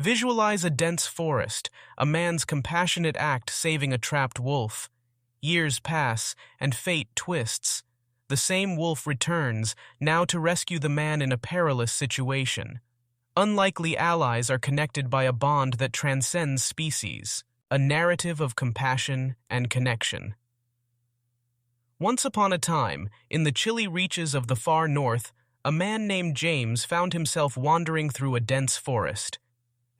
Visualize a dense forest, a man's compassionate act saving a trapped wolf. Years pass, and fate twists. The same wolf returns, now to rescue the man in a perilous situation. Unlikely allies are connected by a bond that transcends species, a narrative of compassion and connection. Once upon a time, in the chilly reaches of the far north, a man named James found himself wandering through a dense forest.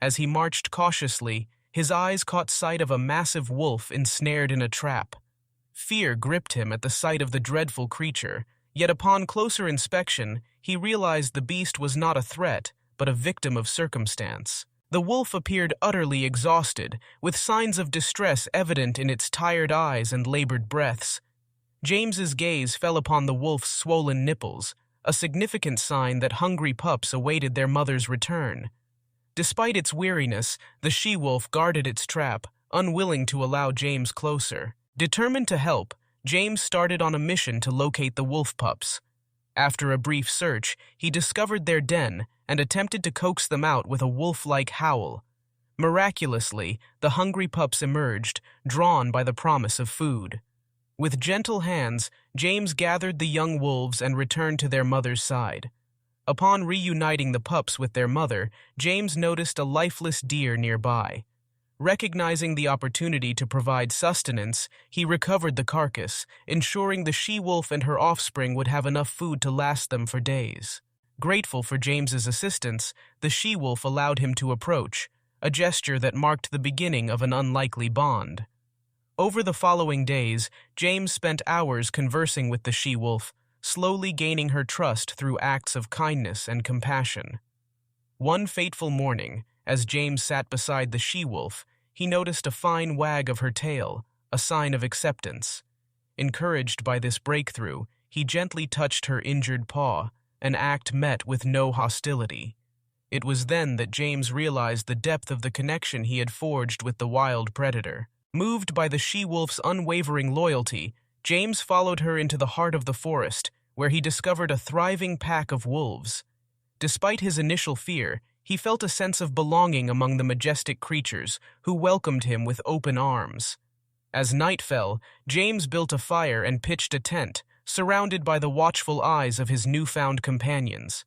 As he marched cautiously, his eyes caught sight of a massive wolf ensnared in a trap. Fear gripped him at the sight of the dreadful creature, yet upon closer inspection, he realized the beast was not a threat, but a victim of circumstance. The wolf appeared utterly exhausted, with signs of distress evident in its tired eyes and labored breaths. James's gaze fell upon the wolf's swollen nipples, a significant sign that hungry pups awaited their mother's return. Despite its weariness, the she-wolf guarded its trap, unwilling to allow James closer. Determined to help, James started on a mission to locate the wolf pups. After a brief search, he discovered their den and attempted to coax them out with a wolf-like howl. Miraculously, the hungry pups emerged, drawn by the promise of food. With gentle hands, James gathered the young wolves and returned to their mother's side. Upon reuniting the pups with their mother, James noticed a lifeless deer nearby. Recognizing the opportunity to provide sustenance, he recovered the carcass, ensuring the she-wolf and her offspring would have enough food to last them for days. Grateful for James's assistance, the she-wolf allowed him to approach, a gesture that marked the beginning of an unlikely bond. Over the following days, James spent hours conversing with the she-wolf, slowly gaining her trust through acts of kindness and compassion. One fateful morning, as James sat beside the she-wolf, he noticed a fine wag of her tail, a sign of acceptance. Encouraged by this breakthrough, he gently touched her injured paw, an act met with no hostility. It was then that James realized the depth of the connection he had forged with the wild predator. Moved by the she-wolf's unwavering loyalty, James followed her into the heart of the forest, where he discovered a thriving pack of wolves. Despite his initial fear, he felt a sense of belonging among the majestic creatures who welcomed him with open arms. As night fell, James built a fire and pitched a tent, surrounded by the watchful eyes of his newfound companions.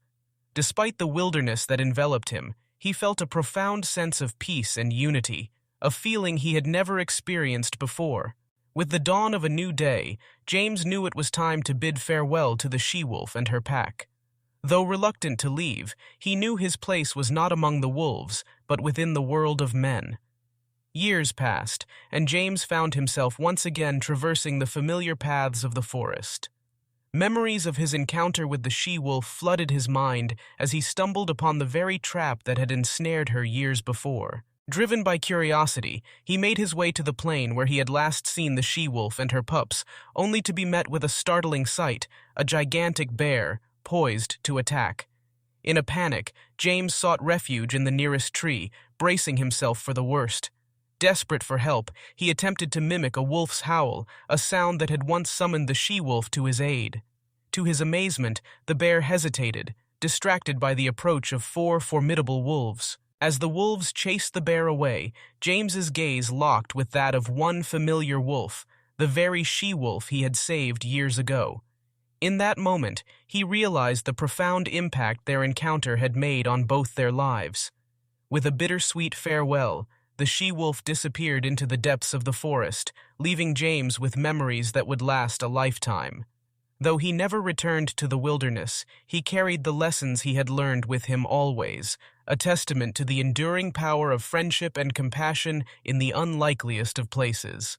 Despite the wilderness that enveloped him, he felt a profound sense of peace and unity, a feeling he had never experienced before. With the dawn of a new day, James knew it was time to bid farewell to the she-wolf and her pack. Though reluctant to leave, he knew his place was not among the wolves, but within the world of men. Years passed, and James found himself once again traversing the familiar paths of the forest. Memories of his encounter with the she-wolf flooded his mind as he stumbled upon the very trap that had ensnared her years before. Driven by curiosity, he made his way to the plain where he had last seen the she-wolf and her pups, only to be met with a startling sight, a gigantic bear, poised to attack. In a panic, James sought refuge in the nearest tree, bracing himself for the worst. Desperate for help, he attempted to mimic a wolf's howl, a sound that had once summoned the she-wolf to his aid. To his amazement, the bear hesitated, distracted by the approach of 4 formidable wolves. As the wolves chased the bear away, James's gaze locked with that of one familiar wolf, the very she-wolf he had saved years ago. In that moment, he realized the profound impact their encounter had made on both their lives. With a bittersweet farewell, the she-wolf disappeared into the depths of the forest, leaving James with memories that would last a lifetime. Though he never returned to the wilderness, he carried the lessons he had learned with him always, a testament to the enduring power of friendship and compassion in the unlikeliest of places.